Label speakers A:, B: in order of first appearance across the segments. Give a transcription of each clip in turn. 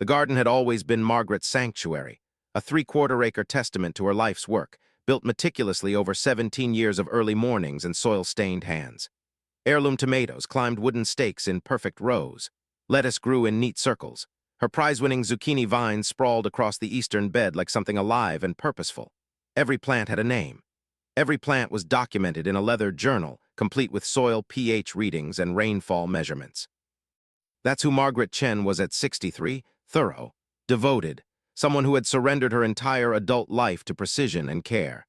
A: The garden had always been Margaret's sanctuary, a three-quarter-acre testament to her life's work, built meticulously over 17 years of early mornings and soil-stained hands. Heirloom tomatoes climbed wooden stakes in perfect rows. Lettuce grew in neat circles. Her prize-winning zucchini vines sprawled across the eastern bed like something alive and purposeful. Every plant had a name. Every plant was documented in a leather journal, complete with soil pH readings and rainfall measurements. That's who Margaret Chen was at 63, thorough, devoted, someone who had surrendered her entire adult life to precision and care.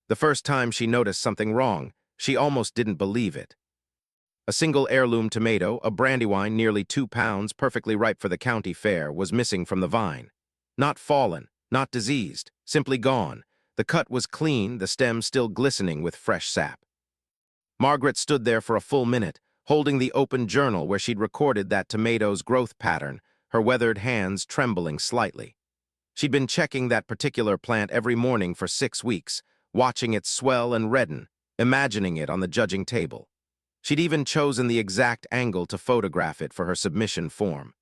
A: The first time she noticed something wrong, she almost didn't believe it. A single heirloom tomato, a Brandywine nearly 2 pounds, perfectly ripe for the county fair, was missing from the vine. Not fallen, not diseased, simply gone. The cut was clean, the stem still glistening with fresh sap. Margaret stood there for a full minute, holding the open journal where she'd recorded that tomato's growth pattern, her weathered hands trembling slightly. She'd been checking that particular plant every morning for 6 weeks, watching it swell and redden, imagining it on the judging table. She'd even chosen the exact angle to photograph it for her submission form.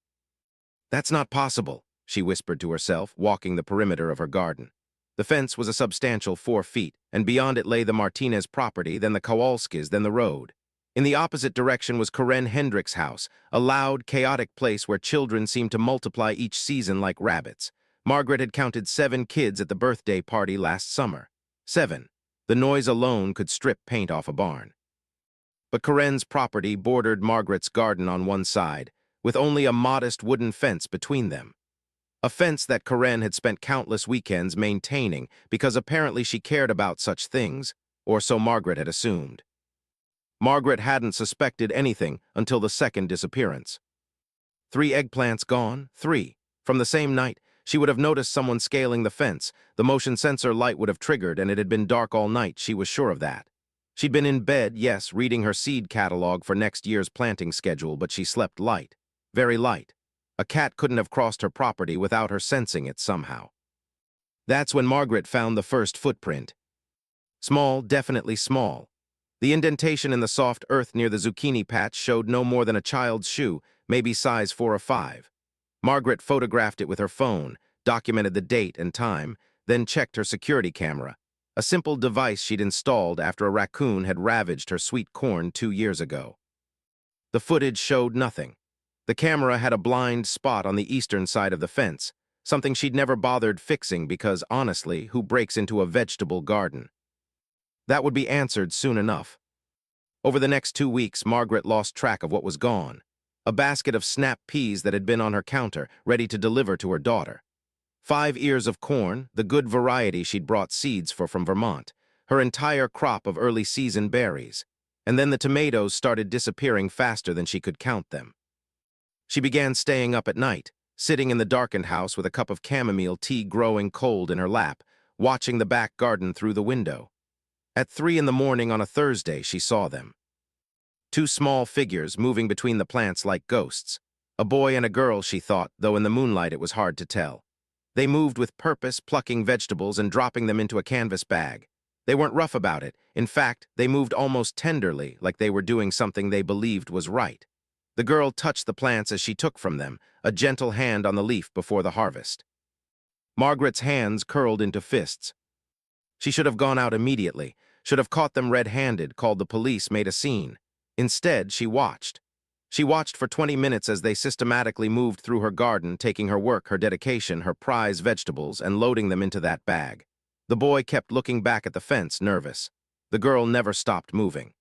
A: "That's not possible," she whispered to herself, walking the perimeter of her garden. The fence was a substantial 4 feet, and beyond it lay the Martinez property, then the Kowalskis, then the road. In the opposite direction was Karen Hendrick's house, a loud, chaotic place where children seemed to multiply each season like rabbits. Margaret had counted 7 kids at the birthday party last summer. 7. The noise alone could strip paint off a barn. But Karen's property bordered Margaret's garden on one side, with only a modest wooden fence between them. A fence that Karen had spent countless weekends maintaining because apparently she cared about such things, or so Margaret had assumed. Margaret hadn't suspected anything until the second disappearance. 3 eggplants gone, 3. From the same night, she would have noticed someone scaling the fence. The motion sensor light would have triggered, and it had been dark all night, she was sure of that. She'd been in bed, yes, reading her seed catalog for next year's planting schedule, but she slept light, very light. A cat couldn't have crossed her property without her sensing it somehow. That's when Margaret found the first footprint. Small, definitely small. The indentation in the soft earth near the zucchini patch showed no more than a child's shoe, maybe size 4 or 5. Margaret photographed it with her phone, documented the date and time, then checked her security camera, a simple device she'd installed after a raccoon had ravaged her sweet corn 2 years ago. The footage showed nothing. The camera had a blind spot on the eastern side of the fence, something she'd never bothered fixing because, honestly, who breaks into a vegetable garden? That would be answered soon enough. Over the next 2 weeks, Margaret lost track of what was gone. A basket of snap peas that had been on her counter, ready to deliver to her daughter. 5 ears of corn, the good variety she'd brought seeds for from Vermont. Her entire crop of early-season berries. And then the tomatoes started disappearing faster than she could count them. She began staying up at night, sitting in the darkened house with a cup of chamomile tea growing cold in her lap, watching the back garden through the window. At 3 in the morning on a Thursday, she saw them. 2 small figures moving between the plants like ghosts. A boy and a girl, she thought, though in the moonlight it was hard to tell. They moved with purpose, plucking vegetables and dropping them into a canvas bag. They weren't rough about it. In fact, they moved almost tenderly, like they were doing something they believed was right. The girl touched the plants as she took from them, a gentle hand on the leaf before the harvest. Margaret's hands curled into fists. She should have gone out immediately, should have caught them red-handed, called the police, made a scene. Instead, she watched. She watched for 20 minutes as they systematically moved through her garden, taking her work, her dedication, her prize vegetables, and loading them into that bag. The boy kept looking back at the fence, nervous. The girl never stopped moving.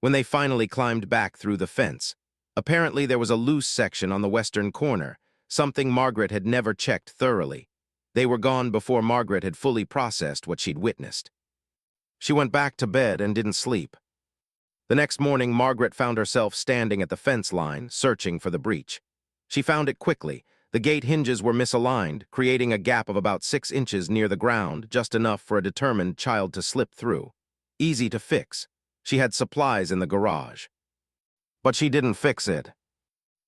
A: When they finally climbed back through the fence, apparently there was a loose section on the western corner, something Margaret had never checked thoroughly. They were gone before Margaret had fully processed what she'd witnessed. She went back to bed and didn't sleep. The next morning, Margaret found herself standing at the fence line, searching for the breach. She found it quickly. The gate hinges were misaligned, creating a gap of about 6 inches near the ground, just enough for a determined child to slip through. Easy to fix. She had supplies in the garage. But she didn't fix it.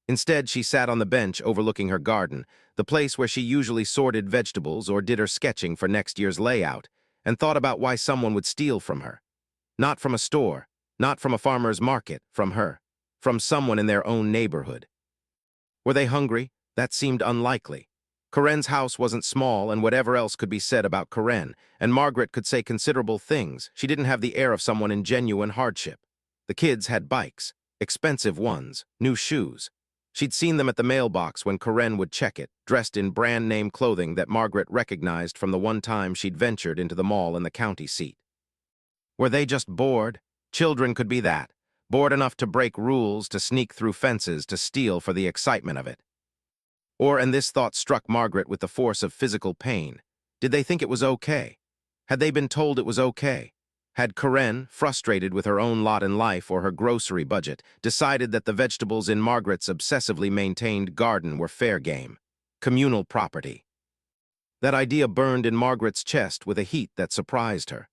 A: Instead, she sat on the bench overlooking her garden, the place where she usually sorted vegetables or did her sketching for next year's layout, and thought about why someone would steal from her. Not from a store. Not from a farmer's market, from her, from someone in their own neighborhood. Were they hungry? That seemed unlikely. Corinne's house wasn't small, and whatever else could be said about Corinne, and Margaret could say considerable things, she didn't have the air of someone in genuine hardship. The kids had bikes, expensive ones, new shoes. She'd seen them at the mailbox when Corinne would check it, dressed in brand-name clothing that Margaret recognized from the one time she'd ventured into the mall in the county seat. Were they just bored? Children could be that. Bored enough to break rules, to sneak through fences, to steal for the excitement of it. Or, and this thought struck Margaret with the force of physical pain, did they think it was okay? Had they been told it was okay? Had Corinne, frustrated with her own lot in life or her grocery budget, decided that the vegetables in Margaret's obsessively maintained garden were fair game, communal property? That idea burned in Margaret's chest with a heat that surprised her.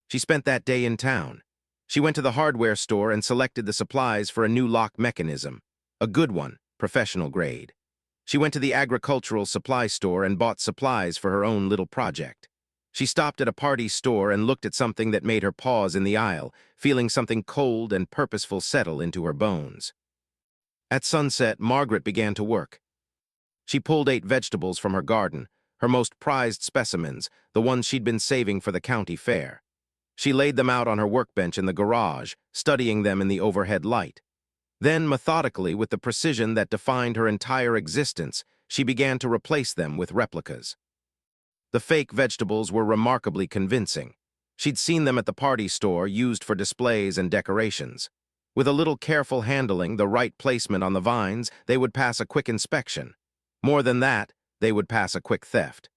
A: She spent that day in town. She went to the hardware store and selected the supplies for a new lock mechanism, a good one, professional grade. She went to the agricultural supply store and bought supplies for her own little project. She stopped at a party store and looked at something that made her pause in the aisle, feeling something cold and purposeful settle into her bones. At sunset, Margaret began to work. She pulled 8 vegetables from her garden, her most prized specimens, the ones she'd been saving for the county fair. She laid them out on her workbench in the garage, studying them in the overhead light. Then, methodically, with the precision that defined her entire existence, she began to replace them with replicas. The fake vegetables were remarkably convincing. She'd seen them at the party store, used for displays and decorations. With a little careful handling, the right placement on the vines, they would pass a quick inspection. More than that, they would pass a quick theft.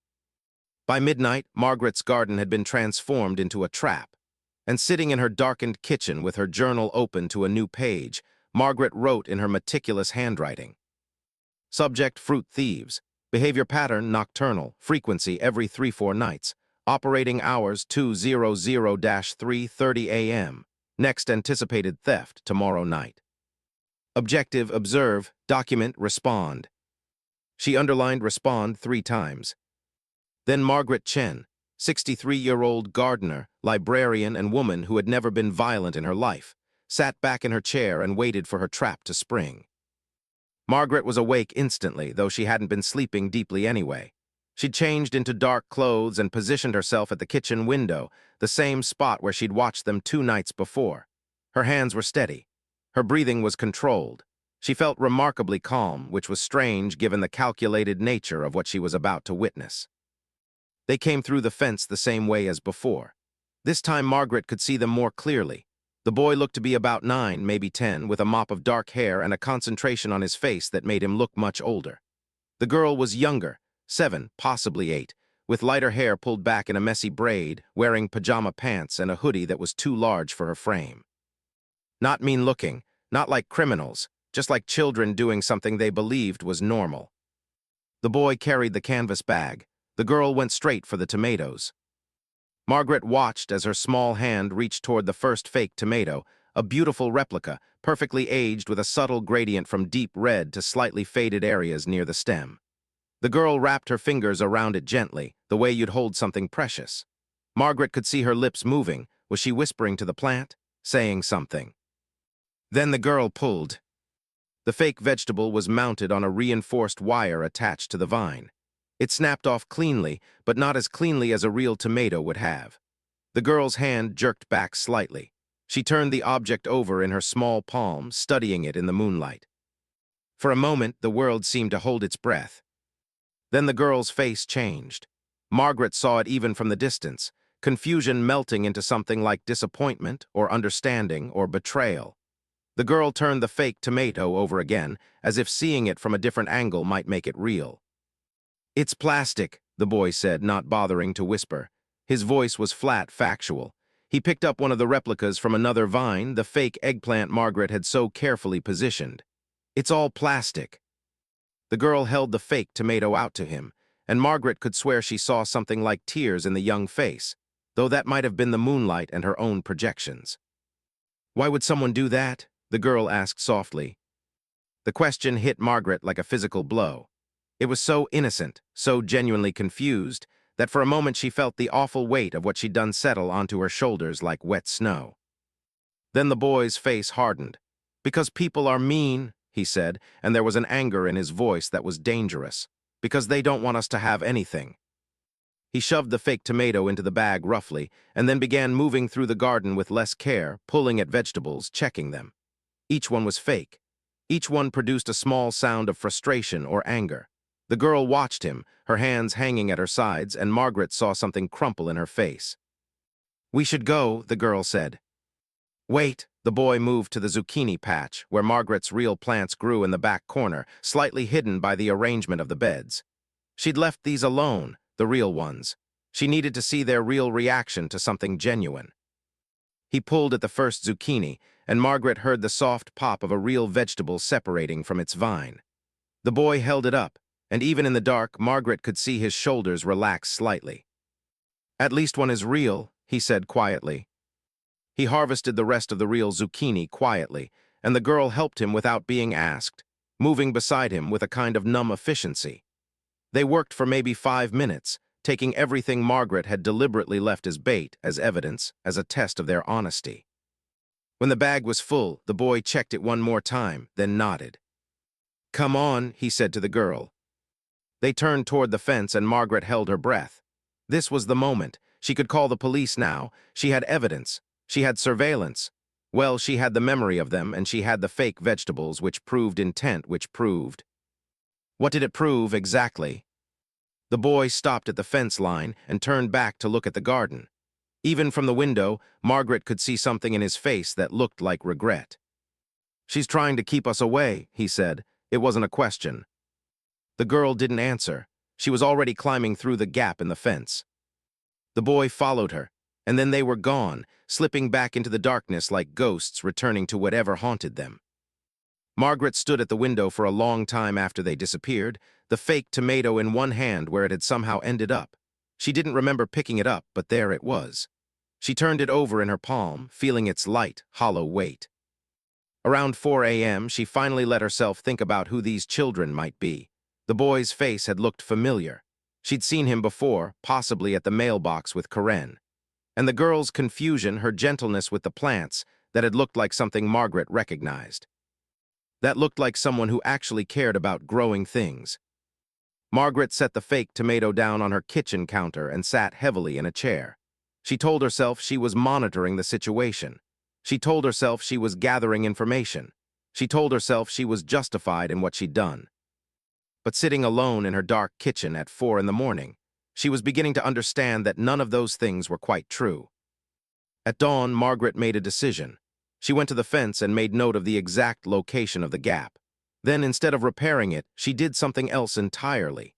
A: By midnight, Margaret's garden had been transformed into a trap. And sitting in her darkened kitchen with her journal open to a new page, Margaret wrote in her meticulous handwriting. Subject: fruit thieves. Behavior pattern: nocturnal. Frequency: every 3-4 nights. Operating hours: 2:00–3:30 a.m. Next anticipated theft: tomorrow night. Objective: observe, document, respond. She underlined respond 3 times. Then Margaret Chen, 63-year-old gardener, librarian, and woman who had never been violent in her life, sat back in her chair and waited for her trap to spring. Margaret was awake instantly, though she hadn't been sleeping deeply anyway. She'd changed into dark clothes and positioned herself at the kitchen window, the same spot where she'd watched them 2 nights before. Her hands were steady. Her breathing was controlled. She felt remarkably calm, which was strange given the calculated nature of what she was about to witness. They came through the fence the same way as before. This time Margaret could see them more clearly. The boy looked to be about 9, maybe 10, with a mop of dark hair and a concentration on his face that made him look much older. The girl was younger, 7, possibly 8, with lighter hair pulled back in a messy braid, wearing pajama pants and a hoodie that was too large for her frame. Not mean-looking, not like criminals, just like children doing something they believed was normal. The boy carried the canvas bag. The girl went straight for the tomatoes. Margaret watched as her small hand reached toward the first fake tomato, a beautiful replica, perfectly aged with a subtle gradient from deep red to slightly faded areas near the stem. The girl wrapped her fingers around it gently, the way you'd hold something precious. Margaret could see her lips moving. Was she whispering to the plant? Saying something. Then the girl pulled. The fake vegetable was mounted on a reinforced wire attached to the vine. It snapped off cleanly, but not as cleanly as a real tomato would have. The girl's hand jerked back slightly. She turned the object over in her small palm, studying it in the moonlight. For a moment, the world seemed to hold its breath. Then the girl's face changed. Margaret saw it even from the distance, confusion melting into something like disappointment or understanding or betrayal. The girl turned the fake tomato over again, as if seeing it from a different angle might make it real. "It's plastic," the boy said, not bothering to whisper. His voice was flat, factual. He picked up one of the replicas from another vine, the fake eggplant Margaret had so carefully positioned. "It's all plastic." The girl held the fake tomato out to him, and Margaret could swear she saw something like tears in the young face, though that might have been the moonlight and her own projections. "Why would someone do that?" the girl asked softly. The question hit Margaret like a physical blow. It was so innocent, so genuinely confused, that for a moment she felt the awful weight of what she'd done settle onto her shoulders like wet snow. Then the boy's face hardened. "Because people are mean," he said, and there was an anger in his voice that was dangerous. Because they don't want us to have anything. He shoved the fake tomato into the bag roughly, and then began moving through the garden with less care, pulling at vegetables, checking them. Each one was fake. Each one produced a small sound of frustration or anger. The girl watched him, her hands hanging at her sides, and Margaret saw something crumple in her face. "We should go," the girl said. "Wait." The boy moved to the zucchini patch, where Margaret's real plants grew in the back corner, slightly hidden by the arrangement of the beds. She'd left these alone, the real ones. She needed to see their real reaction to something genuine. He pulled at the first zucchini, and Margaret heard the soft pop of a real vegetable separating from its vine. The boy held it up, and even in the dark, Margaret could see his shoulders relax slightly. "At least one is real," he said quietly. He harvested the rest of the real zucchini quietly, and the girl helped him without being asked, moving beside him with a kind of numb efficiency. They worked for maybe 5 minutes, taking everything Margaret had deliberately left as bait, as evidence, as a test of their honesty. When the bag was full, the boy checked it one more time, then nodded. "Come on," he said to the girl. They turned toward the fence and Margaret held her breath. This was the moment. She could call the police now. She had evidence. She had surveillance. Well, she had the memory of them, and she had the fake vegetables, which proved intent, which proved. What did it prove, exactly? The boy stopped at the fence line and turned back to look at the garden. Even from the window, Margaret could see something in his face that looked like regret. "She's trying to keep us away," he said. It wasn't a question. The girl didn't answer. She was already climbing through the gap in the fence. The boy followed her, and then they were gone, slipping back into the darkness like ghosts returning to whatever haunted them. Margaret stood at the window for a long time after they disappeared, the fake tomato in one hand where it had somehow ended up. She didn't remember picking it up, but there it was. She turned it over in her palm, feeling its light, hollow weight. Around 4 a.m., she finally let herself think about who these children might be. The boy's face had looked familiar. She'd seen him before, possibly at the mailbox with Karen. And the girl's confusion, her gentleness with the plants, that had looked like something Margaret recognized. That looked like someone who actually cared about growing things. Margaret set the fake tomato down on her kitchen counter and sat heavily in a chair. She told herself she was monitoring the situation. She told herself she was gathering information. She told herself she was justified in what she'd done. But sitting alone in her dark kitchen at 4 in the morning, she was beginning to understand that none of those things were quite true. At dawn, Margaret made a decision. She went to the fence and made note of the exact location of the gap. Then, instead of repairing it, she did something else entirely.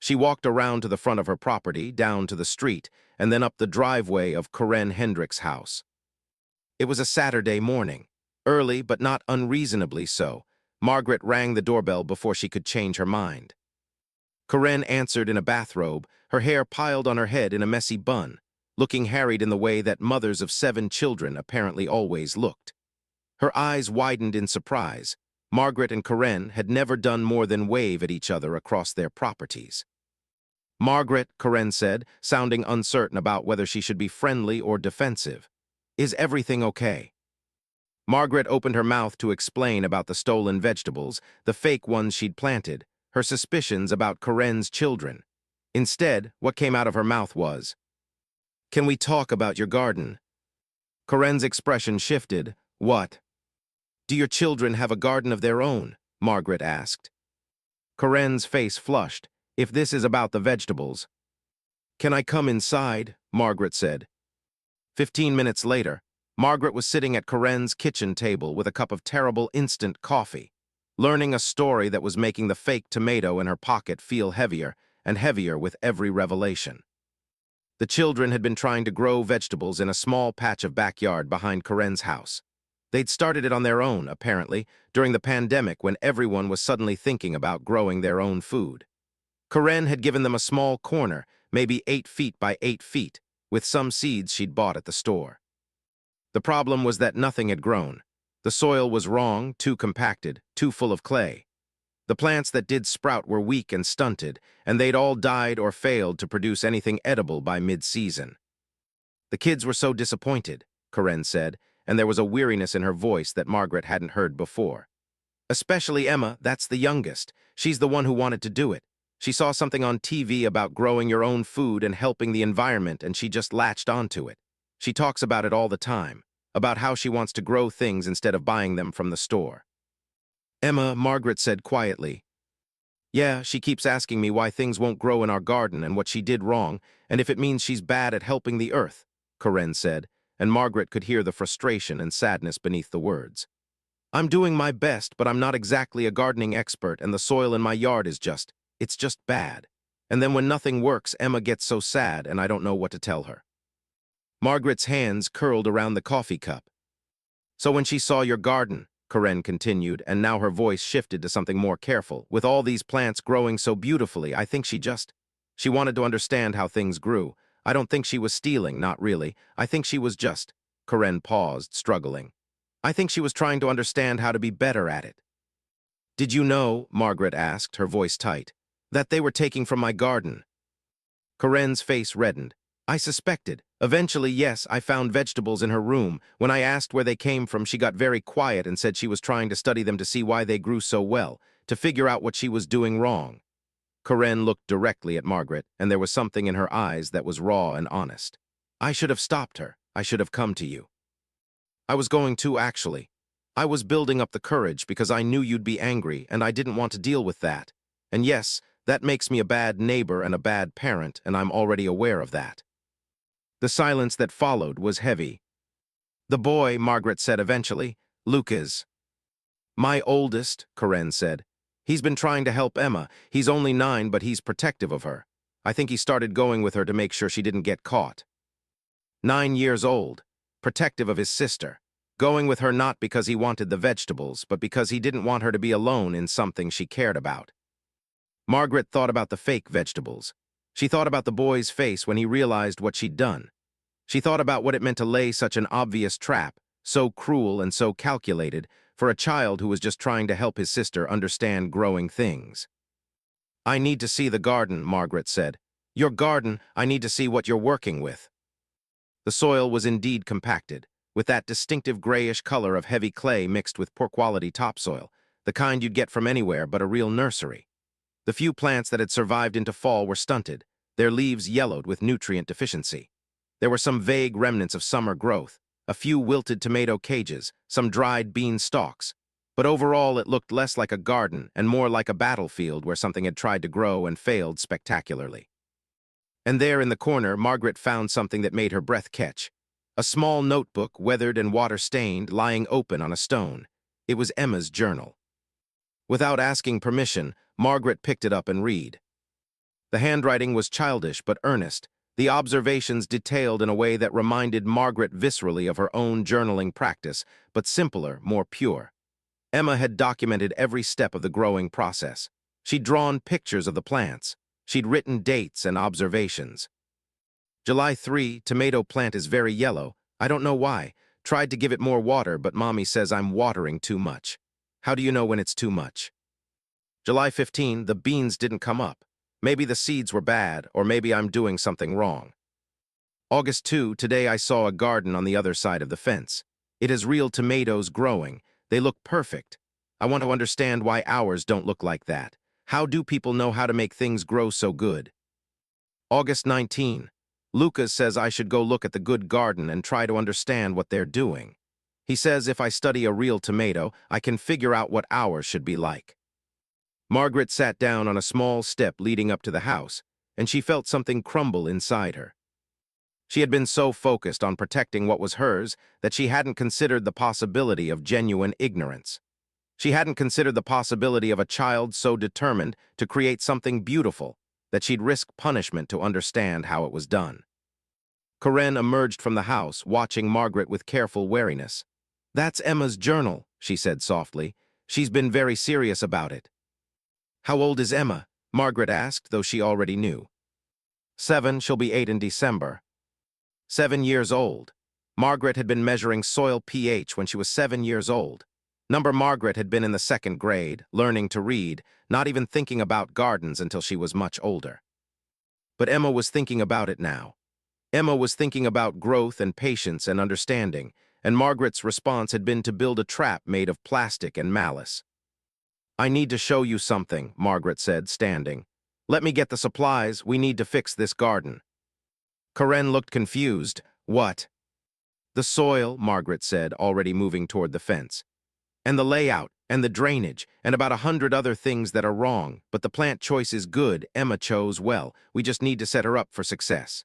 A: She walked around to the front of her property, down to the street, and then up the driveway of Karen Hendrick's house. It was a Saturday morning. Early, but not unreasonably so. Margaret rang the doorbell before she could change her mind. Karen answered in a bathrobe, her hair piled on her head in a messy bun, looking harried in the way that mothers of 7 children apparently always looked. Her eyes widened in surprise. Margaret and Karen had never done more than wave at each other across their properties. "Margaret," Karen said, sounding uncertain about whether she should be friendly or defensive. "Is everything okay?" Margaret opened her mouth to explain about the stolen vegetables, the fake ones she'd planted, her suspicions about Karen's children. Instead, what came out of her mouth was, "Can we talk about your garden?" Karen's expression shifted. "What?" "Do your children have a garden of their own?" Margaret asked. Karen's face flushed. "If this is about the vegetables." "Can I come inside?" Margaret said. 15 minutes later, Margaret was sitting at Karen's kitchen table with a cup of terrible instant coffee, learning a story that was making the fake tomato in her pocket feel heavier and heavier with every revelation. The children had been trying to grow vegetables in a small patch of backyard behind Karen's house. They'd started it on their own, apparently, during the pandemic when everyone was suddenly thinking about growing their own food. Karen had given them a small corner, maybe 8 feet by 8 feet, with some seeds she'd bought at the store. The problem was that nothing had grown. The soil was wrong, too compacted, too full of clay. The plants that did sprout were weak and stunted, and they'd all died or failed to produce anything edible by mid-season. "The kids were so disappointed," Karen said, and there was a weariness in her voice that Margaret hadn't heard before. Especially Emma, that's the youngest. She's the one who wanted to do it. She saw something on TV about growing your own food and helping the environment, and she just latched onto it. She talks about it all the time, about how she wants to grow things instead of buying them from the store. Emma, Margaret said quietly. Yeah, she keeps asking me why things won't grow in our garden and what she did wrong, and if it means she's bad at helping the earth, Corinne said, and Margaret could hear the frustration and sadness beneath the words. I'm doing my best, but I'm not exactly a gardening expert, and the soil in my yard is it's just bad. And then when nothing works, Emma gets so sad, and I don't know what to tell her. Margaret's hands curled around the coffee cup. So when she saw your garden, Corinne continued, and now her voice shifted to something more careful, with all these plants growing so beautifully, I think she wanted to understand how things grew. I don't think she was stealing, not really. I think she was Corinne paused, struggling. I think she was trying to understand how to be better at it. Did you know, Margaret asked, her voice tight, that they were taking from my garden? Corinne's face reddened. I suspected. Eventually, yes, I found vegetables in her room. When I asked where they came from, she got very quiet and said she was trying to study them to see why they grew so well, to figure out what she was doing wrong. Corinne looked directly at Margaret, and there was something in her eyes that was raw and honest. I should have stopped her. I should have come to you. I was going to, actually. I was building up the courage because I knew you'd be angry, and I didn't want to deal with that. And yes, that makes me a bad neighbor and a bad parent, and I'm already aware of that. The silence that followed was heavy. The boy, Margaret said eventually, Lucas. My oldest, Corinne said. He's been trying to help Emma. He's only 9, but he's protective of her. I think he started going with her to make sure she didn't get caught. 9 years old, protective of his sister. Going with her not because he wanted the vegetables, but because he didn't want her to be alone in something she cared about. Margaret thought about the fake vegetables. She thought about the boy's face when he realized what she'd done. She thought about what it meant to lay such an obvious trap, so cruel and so calculated, for a child who was just trying to help his sister understand growing things. I need to see the garden, Margaret said. Your garden, I need to see what you're working with. The soil was indeed compacted, with that distinctive grayish color of heavy clay mixed with poor-quality topsoil, the kind you'd get from anywhere but a real nursery. The few plants that had survived into fall were stunted, their leaves yellowed with nutrient deficiency. There were some vague remnants of summer growth, a few wilted tomato cages, some dried bean stalks. But overall it looked less like a garden and more like a battlefield where something had tried to grow and failed spectacularly. And there in the corner, Margaret found something that made her breath catch. A small notebook, weathered and water-stained, lying open on a stone. It was Emma's journal. Without asking permission, Margaret picked it up and read. The handwriting was childish but earnest, the observations detailed in a way that reminded Margaret viscerally of her own journaling practice, but simpler, more pure. Emma had documented every step of the growing process. She'd drawn pictures of the plants. She'd written dates and observations. July 3, tomato plant is very yellow. I don't know why. Tried to give it more water, but Mommy says I'm watering too much. How do you know when it's too much? July 15, the beans didn't come up. Maybe the seeds were bad, or maybe I'm doing something wrong. August 2, today I saw a garden on the other side of the fence. It has real tomatoes growing. They look perfect. I want to understand why ours don't look like that. How do people know how to make things grow so good? August 19, Lucas says I should go look at the good garden and try to understand what they're doing. He says if I study a real tomato, I can figure out what ours should be like. Margaret sat down on a small step leading up to the house, and she felt something crumble inside her. She had been so focused on protecting what was hers that she hadn't considered the possibility of genuine ignorance. She hadn't considered the possibility of a child so determined to create something beautiful that she'd risk punishment to understand how it was done. Corinne emerged from the house, watching Margaret with careful wariness. That's Emma's journal, she said softly. She's been very serious about it. How old is Emma? Margaret asked, though she already knew. 7, she'll be 8 in December. 7 years old. Margaret had been measuring soil pH when she was 7 years old. Margaret had been in the 2nd grade, learning to read, not even thinking about gardens until she was much older. But Emma was thinking about it now. Emma was thinking about growth and patience and understanding, and Margaret's response had been to build a trap made of plastic and malice. I need to show you something, Margaret said, standing. Let me get the supplies. We need to fix this garden. Karen looked confused. What? The soil, Margaret said, already moving toward the fence. And the layout, and the drainage, and about 100 other things that are wrong, but the plant choice is good. Emma chose well. We just need to set her up for success.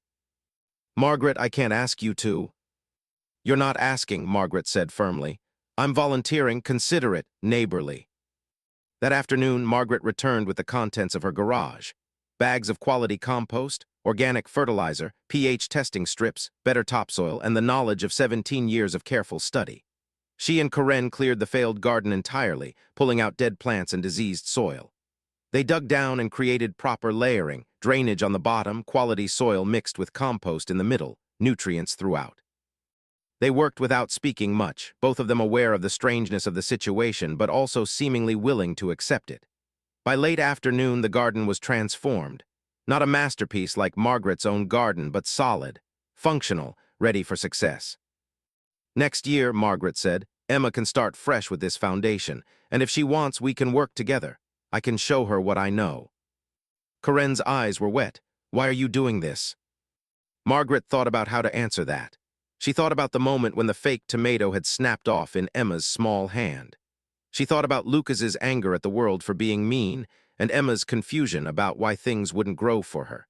A: Margaret, I can't ask you to. You're not asking, Margaret said firmly. I'm volunteering, considerate, neighborly. That afternoon, Margaret returned with the contents of her garage. Bags of quality compost, organic fertilizer, pH testing strips, better topsoil, and the knowledge of 17 years of careful study. She and Karen cleared the failed garden entirely, pulling out dead plants and diseased soil. They dug down and created proper layering, drainage on the bottom, quality soil mixed with compost in the middle, nutrients throughout. They worked without speaking much, both of them aware of the strangeness of the situation but also seemingly willing to accept it. By late afternoon, the garden was transformed. Not a masterpiece like Margaret's own garden, but solid, functional, ready for success. Next year, Margaret said, Emma can start fresh with this foundation, and if she wants, we can work together. I can show her what I know. Karen's eyes were wet. Why are you doing this? Margaret thought about how to answer that. She thought about the moment when the fake tomato had snapped off in Emma's small hand. She thought about Lucas's anger at the world for being mean, and Emma's confusion about why things wouldn't grow for her.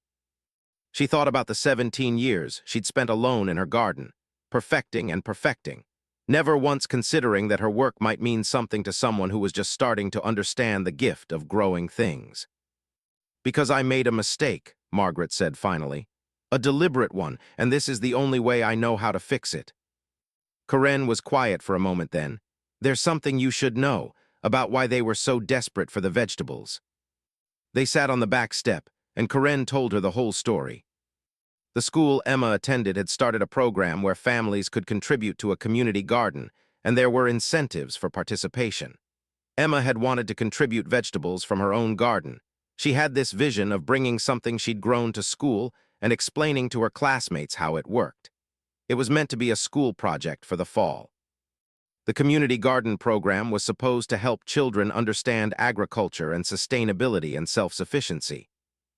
A: She thought about the 17 years she'd spent alone in her garden, perfecting and perfecting, never once considering that her work might mean something to someone who was just starting to understand the gift of growing things. Because I made a mistake, Margaret said finally. A deliberate one, and this is the only way I know how to fix it. Karen was quiet for a moment then. There's something you should know about why they were so desperate for the vegetables. They sat on the back step, and Karen told her the whole story. The school Emma attended had started a program where families could contribute to a community garden, and there were incentives for participation. Emma had wanted to contribute vegetables from her own garden. She had this vision of bringing something she'd grown to school and explaining to her classmates how it worked. It was meant to be a school project for the fall. The community garden program was supposed to help children understand agriculture and sustainability and self-sufficiency.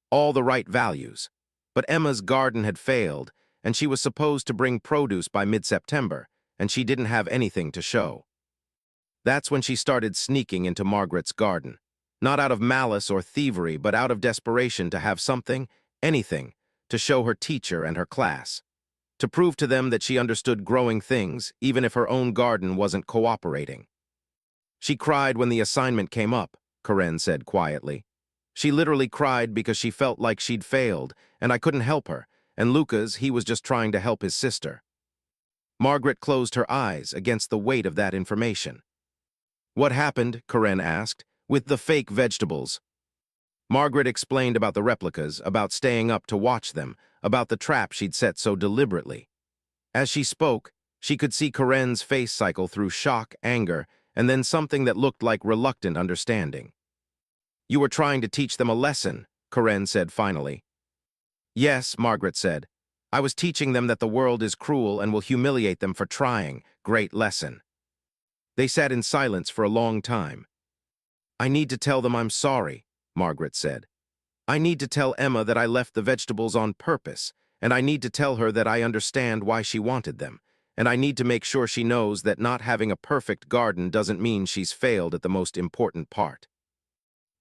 A: All the right values. But Emma's garden had failed, and she was supposed to bring produce by mid-September, and she didn't have anything to show. That's when she started sneaking into Margaret's garden. Not out of malice or thievery, but out of desperation to have something, anything, to show her teacher and her class. To prove to them that she understood growing things, even if her own garden wasn't cooperating. She cried when the assignment came up, Karen said quietly. She literally cried because she felt like she'd failed, and I couldn't help her, and Lucas, he was just trying to help his sister. Margaret closed her eyes against the weight of that information. What happened, Karen asked, with the fake vegetables? Margaret explained about the replicas, about staying up to watch them, about the trap she'd set so deliberately. As she spoke, she could see Karen's face cycle through shock, anger, and then something that looked like reluctant understanding. You were trying to teach them a lesson, Karen said finally. Yes, Margaret said. I was teaching them that the world is cruel and will humiliate them for trying. Great lesson. They sat in silence for a long time. I need to tell them I'm sorry, Margaret said. I need to tell Emma that I left the vegetables on purpose, and I need to tell her that I understand why she wanted them, and I need to make sure she knows that not having a perfect garden doesn't mean she's failed at the most important part.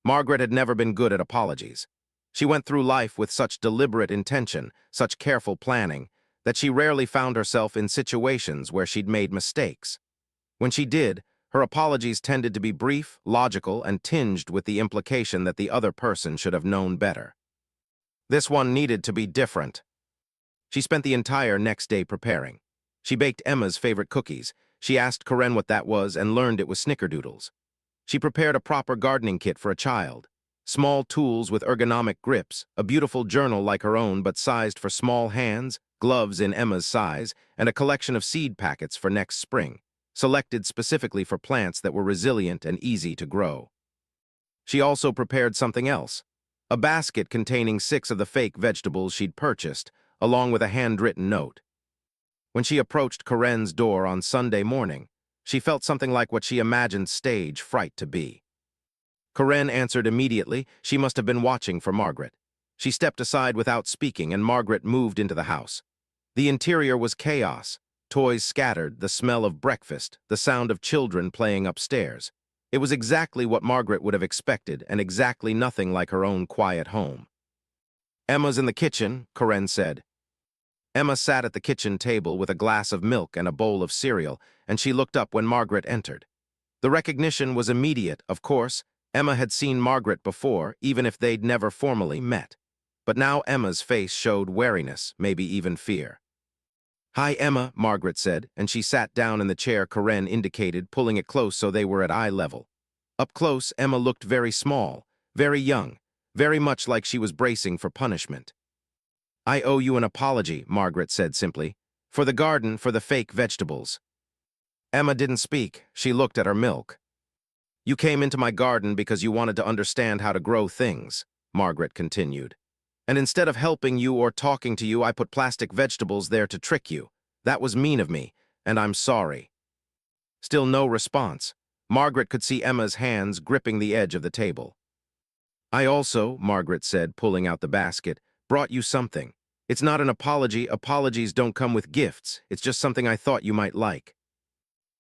A: Margaret had never been good at apologies. She went through life with such deliberate intention, such careful planning, that she rarely found herself in situations where she'd made mistakes. When she did, her apologies tended to be brief, logical, and tinged with the implication that the other person should have known better. This one needed to be different. She spent the entire next day preparing. She baked Emma's favorite cookies. She asked Karen what that was and learned it was snickerdoodles. She prepared a proper gardening kit for a child. Small tools with ergonomic grips, a beautiful journal like her own but sized for small hands, gloves in Emma's size, and a collection of seed packets for next spring, selected specifically for plants that were resilient and easy to grow. She also prepared something else, a basket containing 6 of the fake vegetables she'd purchased, along with a handwritten note. When she approached Karen's door on Sunday morning, she felt something like what she imagined stage fright to be. Corinne answered immediately. She must have been watching for Margaret. She stepped aside without speaking, and Margaret moved into the house. The interior was chaos. Toys scattered, the smell of breakfast, the sound of children playing upstairs. It was exactly what Margaret would have expected, and exactly nothing like her own quiet home. "Emma's in the kitchen," Corinne said. Emma sat at the kitchen table with a glass of milk and a bowl of cereal, and she looked up when Margaret entered. The recognition was immediate, of course. Emma had seen Margaret before, even if they'd never formally met. But now Emma's face showed wariness, maybe even fear. "Hi, Emma," Margaret said, and she sat down in the chair Corinne indicated, pulling it close so they were at eye level. Up close, Emma looked very small, very young, very much like she was bracing for punishment. "I owe you an apology," Margaret said simply. "For the garden, for the fake vegetables." Emma didn't speak. She looked at her milk. "You came into my garden because you wanted to understand how to grow things," Margaret continued. "And instead of helping you or talking to you, I put plastic vegetables there to trick you. That was mean of me, and I'm sorry." Still no response. Margaret could see Emma's hands gripping the edge of the table. "I also," Margaret said, pulling out the basket, "brought you something. It's not an apology. Apologies don't come with gifts. It's just something I thought you might like."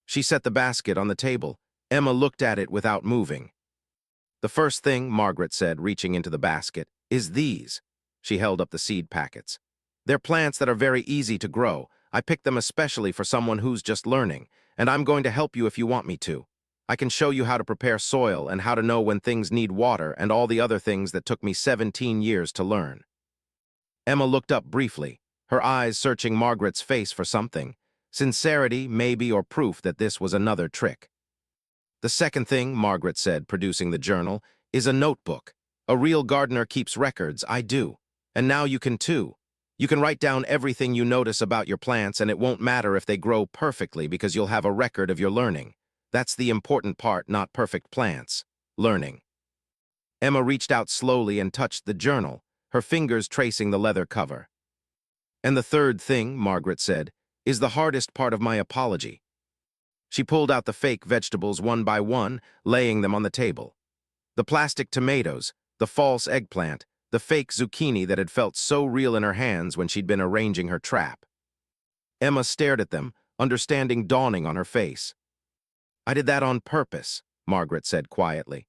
A: She set the basket on the table. Emma looked at it without moving. "The first thing," Margaret said, reaching into the basket, "is these." She held up the seed packets. "They're plants that are very easy to grow. I picked them especially for someone who's just learning, and I'm going to help you if you want me to. I can show you how to prepare soil and how to know when things need water and all the other things that took me 17 years to learn." Emma looked up briefly, her eyes searching Margaret's face for something. Sincerity, maybe, or proof that this was another trick. "The second thing," Margaret said, producing the journal, "is a notebook. A real gardener keeps records. I do. And now you can too. You can write down everything you notice about your plants, and it won't matter if they grow perfectly because you'll have a record of your learning. That's the important part, not perfect plants. Learning." Emma reached out slowly and touched the journal, her fingers tracing the leather cover. "And the third thing," Margaret said, "is the hardest part of my apology." She pulled out the fake vegetables one by one, laying them on the table. The plastic tomatoes, the false eggplant, the fake zucchini that had felt so real in her hands when she'd been arranging her trap. Emma stared at them, understanding dawning on her face. "I did that on purpose," Margaret said quietly,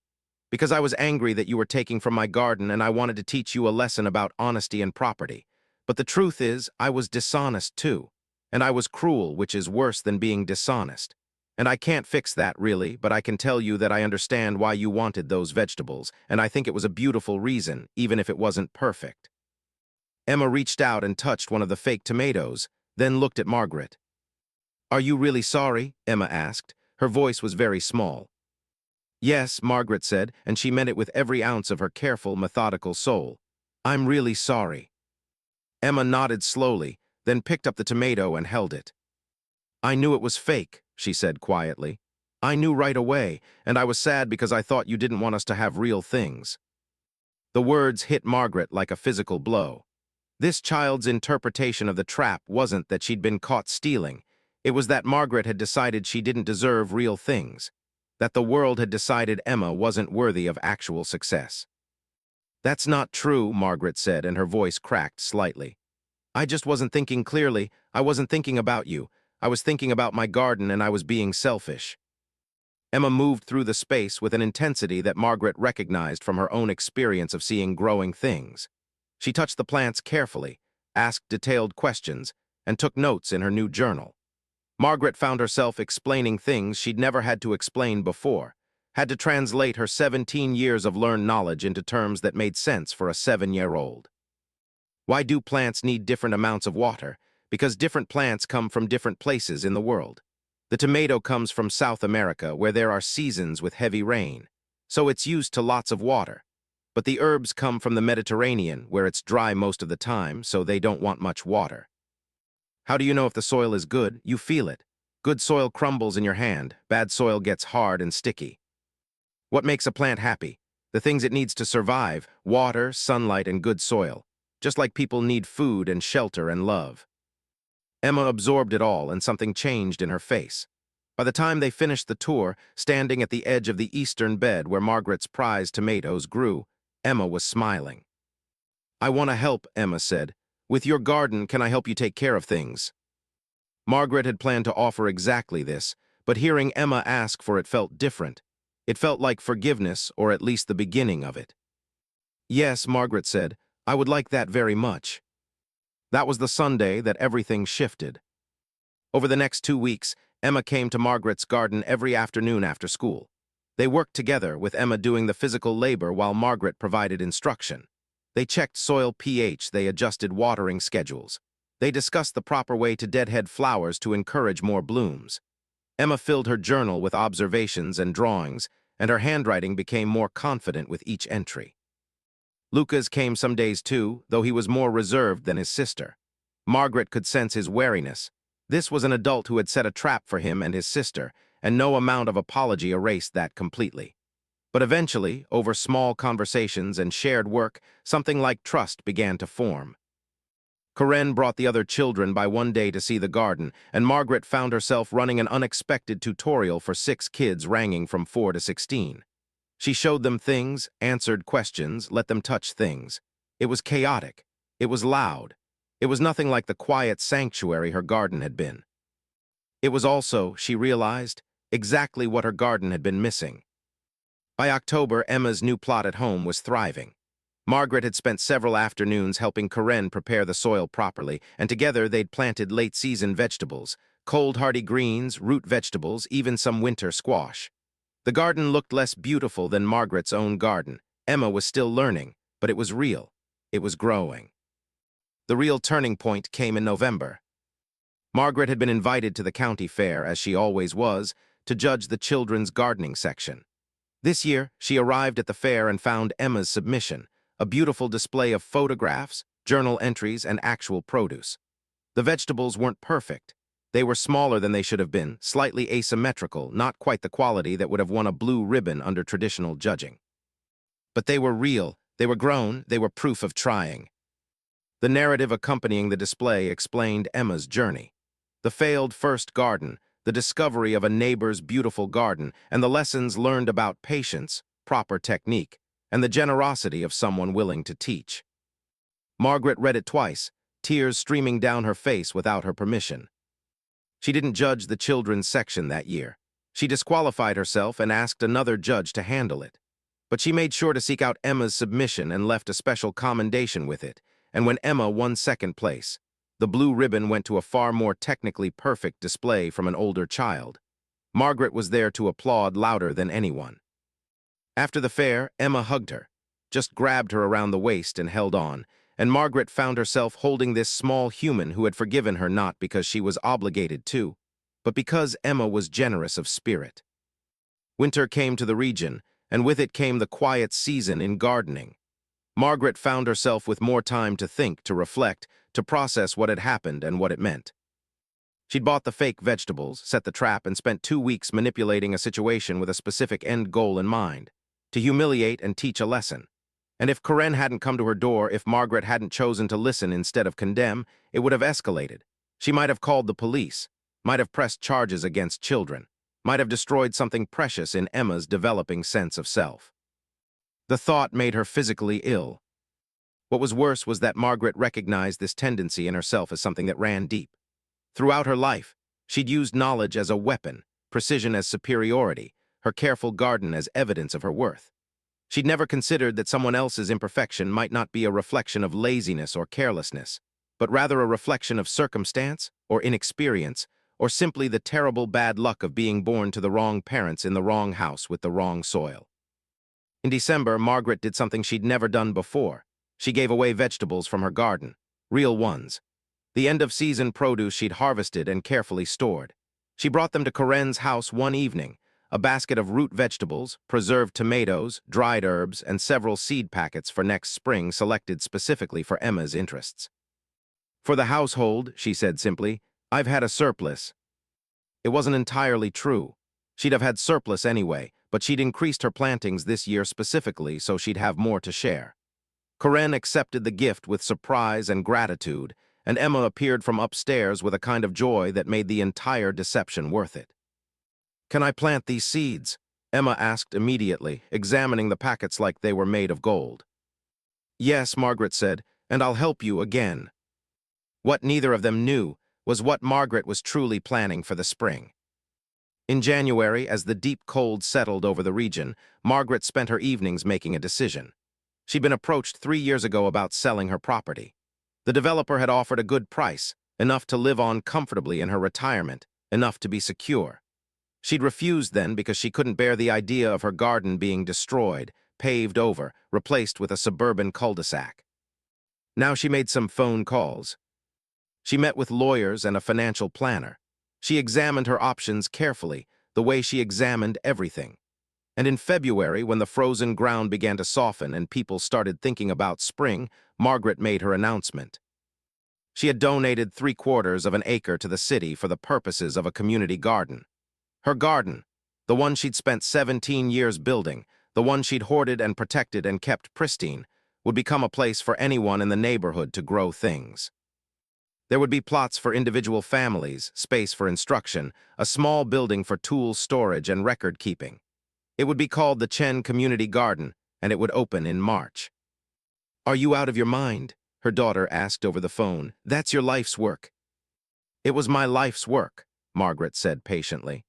A: "because I was angry that you were taking from my garden and I wanted to teach you a lesson about honesty and property. But the truth is, I was dishonest too. And I was cruel, which is worse than being dishonest. And I can't fix that, really, but I can tell you that I understand why you wanted those vegetables, and I think it was a beautiful reason, even if it wasn't perfect." Emma reached out and touched one of the fake tomatoes, then looked at Margaret. "Are you really sorry?" Emma asked. Her voice was very small. "Yes," Margaret said, and she meant it with every ounce of her careful, methodical soul. "I'm really sorry." Emma nodded slowly, then picked up the tomato and held it. "I knew it was fake," she said quietly. "I knew right away, and I was sad because I thought you didn't want us to have real things." The words hit Margaret like a physical blow. This child's interpretation of the trap wasn't that she'd been caught stealing. It was that Margaret had decided she didn't deserve real things. That the world had decided Emma wasn't worthy of actual success. "That's not true," Margaret said, and her voice cracked slightly. "I just wasn't thinking clearly. I wasn't thinking about you. I was thinking about my garden, and I was being selfish." Emma moved through the space with an intensity that Margaret recognized from her own experience of seeing growing things. She touched the plants carefully, asked detailed questions, and took notes in her new journal. Margaret found herself explaining things she'd never had to explain before, had to translate her 17 years of learned knowledge into terms that made sense for a 7-year-old. Why do plants need different amounts of water? Because different plants come from different places in the world. The tomato comes from South America, where there are seasons with heavy rain, so it's used to lots of water. But the herbs come from the Mediterranean, where it's dry most of the time, so they don't want much water. How do you know if the soil is good? You feel it. Good soil crumbles in your hand, bad soil gets hard and sticky. What makes a plant happy? The things it needs to survive: water, sunlight, and good soil. Just like people need food and shelter and love. Emma absorbed it all, and something changed in her face. By the time they finished the tour, standing at the edge of the eastern bed where Margaret's prized tomatoes grew, Emma was smiling. "I want to help," Emma said. "With your garden, can I help you take care of things?" Margaret had planned to offer exactly this, but hearing Emma ask for it felt different. It felt like forgiveness, or at least the beginning of it. "Yes," Margaret said, "I would like that very much." That was the Sunday that everything shifted. Over the next 2 weeks, Emma came to Margaret's garden every afternoon after school. They worked together, with Emma doing the physical labor while Margaret provided instruction. They checked soil pH, they adjusted watering schedules. They discussed the proper way to deadhead flowers to encourage more blooms. Emma filled her journal with observations and drawings, and her handwriting became more confident with each entry. Lucas came some days too, though he was more reserved than his sister. Margaret could sense his wariness. This was an adult who had set a trap for him and his sister, and no amount of apology erased that completely. But eventually, over small conversations and shared work, something like trust began to form. Corinne brought the other children by one day to see the garden, and Margaret found herself running an unexpected tutorial for 6 kids ranging from 4 to 16. She showed them things, answered questions, let them touch things. It was chaotic. It was loud. It was nothing like the quiet sanctuary her garden had been. It was also, she realized, exactly what her garden had been missing. By October, Emma's new plot at home was thriving. Margaret had spent several afternoons helping Corinne prepare the soil properly, and together they'd planted late-season vegetables, cold hardy greens, root vegetables, even some winter squash. The garden looked less beautiful than Margaret's own garden. Emma was still learning, but it was real. It was growing. The real turning point came in November. Margaret had been invited to the county fair, as she always was, to judge the children's gardening section. This year, she arrived at the fair and found Emma's submission, a beautiful display of photographs, journal entries, and actual produce. The vegetables weren't perfect. They were smaller than they should have been, slightly asymmetrical, not quite the quality that would have won a blue ribbon under traditional judging. But they were real, they were grown, they were proof of trying. The narrative accompanying the display explained Emma's journey. The failed first garden, the discovery of a neighbor's beautiful garden, and the lessons learned about patience, proper technique, and the generosity of someone willing to teach. Margaret read it twice, tears streaming down her face without her permission. She didn't judge the children's section that year. She disqualified herself and asked another judge to handle it. But she made sure to seek out Emma's submission and left a special commendation with it, and when Emma won second place, the blue ribbon went to a far more technically perfect display from an older child. Margaret was there to applaud louder than anyone. After the fair, Emma hugged her, just grabbed her around the waist and held on, and Margaret found herself holding this small human who had forgiven her not because she was obligated to, but because Emma was generous of spirit. Winter came to the region, and with it came the quiet season in gardening. Margaret found herself with more time to think, to reflect, to process what had happened and what it meant. She'd bought the fake vegetables, set the trap, and spent 2 weeks manipulating a situation with a specific end goal in mind, to humiliate and teach a lesson. And if Corinne hadn't come to her door, if Margaret hadn't chosen to listen instead of condemn, it would have escalated. She might have called the police, might have pressed charges against children, might have destroyed something precious in Emma's developing sense of self. The thought made her physically ill. What was worse was that Margaret recognized this tendency in herself as something that ran deep. Throughout her life, she'd used knowledge as a weapon, precision as superiority, her careful garden as evidence of her worth. She'd never considered that someone else's imperfection might not be a reflection of laziness or carelessness, but rather a reflection of circumstance or inexperience, or simply the terrible bad luck of being born to the wrong parents in the wrong house with the wrong soil. In December, Margaret did something she'd never done before. She gave away vegetables from her garden, real ones. The end-of-season produce she'd harvested and carefully stored. She brought them to Corinne's house one evening, a basket of root vegetables, preserved tomatoes, dried herbs, and several seed packets for next spring selected specifically for Emma's interests. "For the household," she said simply, "I've had a surplus." It wasn't entirely true. She'd have had surplus anyway, but she'd increased her plantings this year specifically so she'd have more to share. Corinne accepted the gift with surprise and gratitude, and Emma appeared from upstairs with a kind of joy that made the entire deception worth it. "Can I plant these seeds?" Emma asked immediately, examining the packets like they were made of gold. "Yes," Margaret said, "and I'll help you again." What neither of them knew was what Margaret was truly planning for the spring. In January, as the deep cold settled over the region, Margaret spent her evenings making a decision. She'd been approached 3 years ago about selling her property. The developer had offered a good price, enough to live on comfortably in her retirement, enough to be secure. She'd refused then because she couldn't bear the idea of her garden being destroyed, paved over, replaced with a suburban cul-de-sac. Now she made some phone calls. She met with lawyers and a financial planner. She examined her options carefully, the way she examined everything. And in February, when the frozen ground began to soften and people started thinking about spring, Margaret made her announcement. She had donated 3/4 of an acre to the city for the purposes of a community garden. Her garden, the one she'd spent 17 years building, the one she'd hoarded and protected and kept pristine, would become a place for anyone in the neighborhood to grow things. There would be plots for individual families, space for instruction, a small building for tool storage and record keeping. It would be called the Chen Community Garden, and it would open in March. "Are you out of your mind?" her daughter asked over the phone. "That's your life's work." "It was my life's work," Margaret said patiently.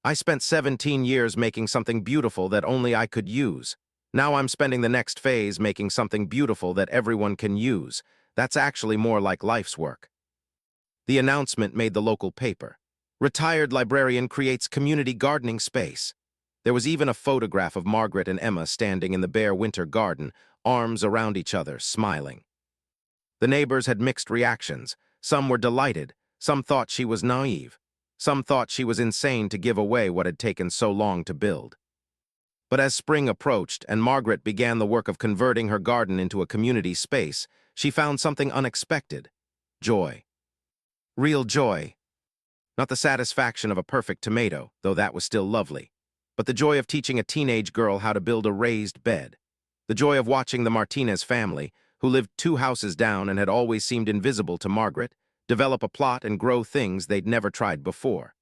A: "I spent 17 years making something beautiful that only I could use. Now I'm spending the next phase making something beautiful that everyone can use. That's actually more like life's work." The announcement made the local paper. "Retired librarian creates community gardening space." There was even a photograph of Margaret and Emma standing in the bare winter garden, arms around each other, smiling. The neighbors had mixed reactions. Some were delighted. Some thought she was naive. Some thought she was insane to give away what had taken so long to build. But as spring approached and Margaret began the work of converting her garden into a community space, she found something unexpected: joy. Real joy. Not the satisfaction of a perfect tomato, though that was still lovely, but the joy of teaching a teenage girl how to build a raised bed. The joy of watching the Martinez family, who lived 2 houses down and had always seemed invisible to Margaret, develop a plot and grow things they'd never tried before.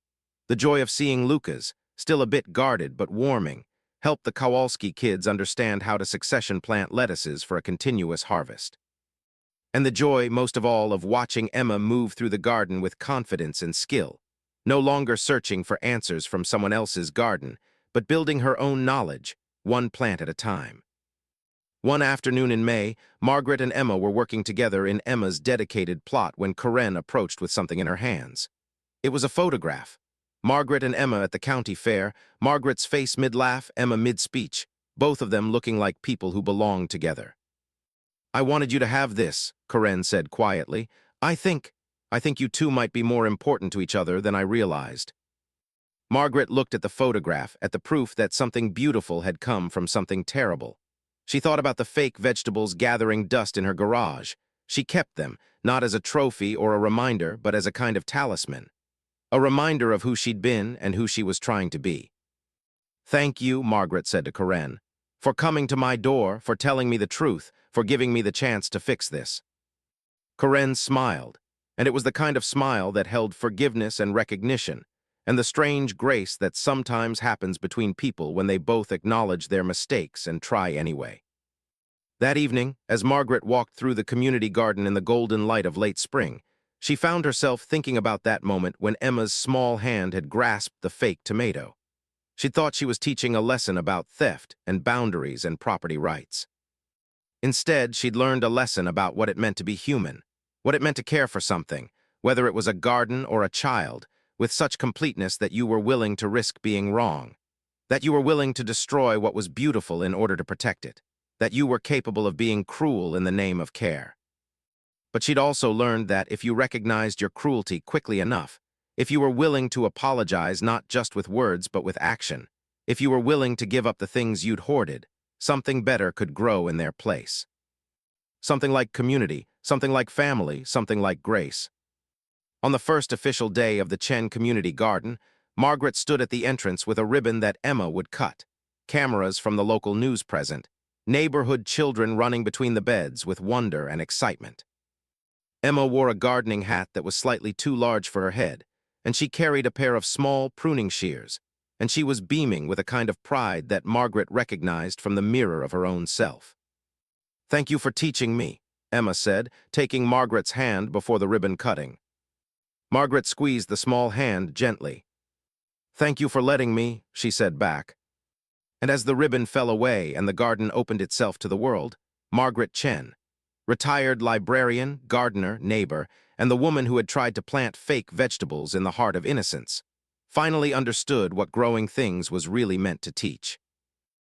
A: The joy of seeing Lucas, still a bit guarded but warming, help the Kowalski kids understand how to succession plant lettuces for a continuous harvest. And the joy, most of all, of watching Emma move through the garden with confidence and skill, no longer searching for answers from someone else's garden, but building her own knowledge, one plant at a time. One afternoon in May, Margaret and Emma were working together in Emma's dedicated plot when Karen approached with something in her hands. It was a photograph. Margaret and Emma at the county fair, Margaret's face mid-laugh, Emma mid-speech, both of them looking like people who belonged together. "I wanted you to have this," Karen said quietly. I think you two might be more important to each other than I realized." Margaret looked at the photograph, at the proof that something beautiful had come from something terrible. She thought about the fake vegetables gathering dust in her garage. She kept them, not as a trophy or a reminder, but as a kind of talisman. A reminder of who she'd been and who she was trying to be. "Thank you," Margaret said to Karen, "for coming to my door, for telling me the truth, for giving me the chance to fix this." Karen smiled, and it was the kind of smile that held forgiveness and recognition, and the strange grace that sometimes happens between people when they both acknowledge their mistakes and try anyway. That evening, as Margaret walked through the community garden in the golden light of late spring, she found herself thinking about that moment when Emma's small hand had grasped the fake tomato. She thought she was teaching a lesson about theft and boundaries and property rights. Instead, she'd learned a lesson about what it meant to be human, what it meant to care for something, whether it was a garden or a child, with such completeness that you were willing to risk being wrong, that you were willing to destroy what was beautiful in order to protect it, that you were capable of being cruel in the name of care. But she'd also learned that if you recognized your cruelty quickly enough, if you were willing to apologize not just with words but with action, if you were willing to give up the things you'd hoarded, something better could grow in their place. Something like community, something like family, something like grace. On the first official day of the Chen Community Garden, Margaret stood at the entrance with a ribbon that Emma would cut, cameras from the local news present, neighborhood children running between the beds with wonder and excitement. Emma wore a gardening hat that was slightly too large for her head, and she carried a pair of small pruning shears, and she was beaming with a kind of pride that Margaret recognized from the mirror of her own self. "Thank you for teaching me," Emma said, taking Margaret's hand before the ribbon cutting. Margaret squeezed the small hand gently. "Thank you for letting me," she said back. And as the ribbon fell away and the garden opened itself to the world, Margaret Chen, retired librarian, gardener, neighbor, and the woman who had tried to plant fake vegetables in the heart of innocence, finally understood what growing things was really meant to teach.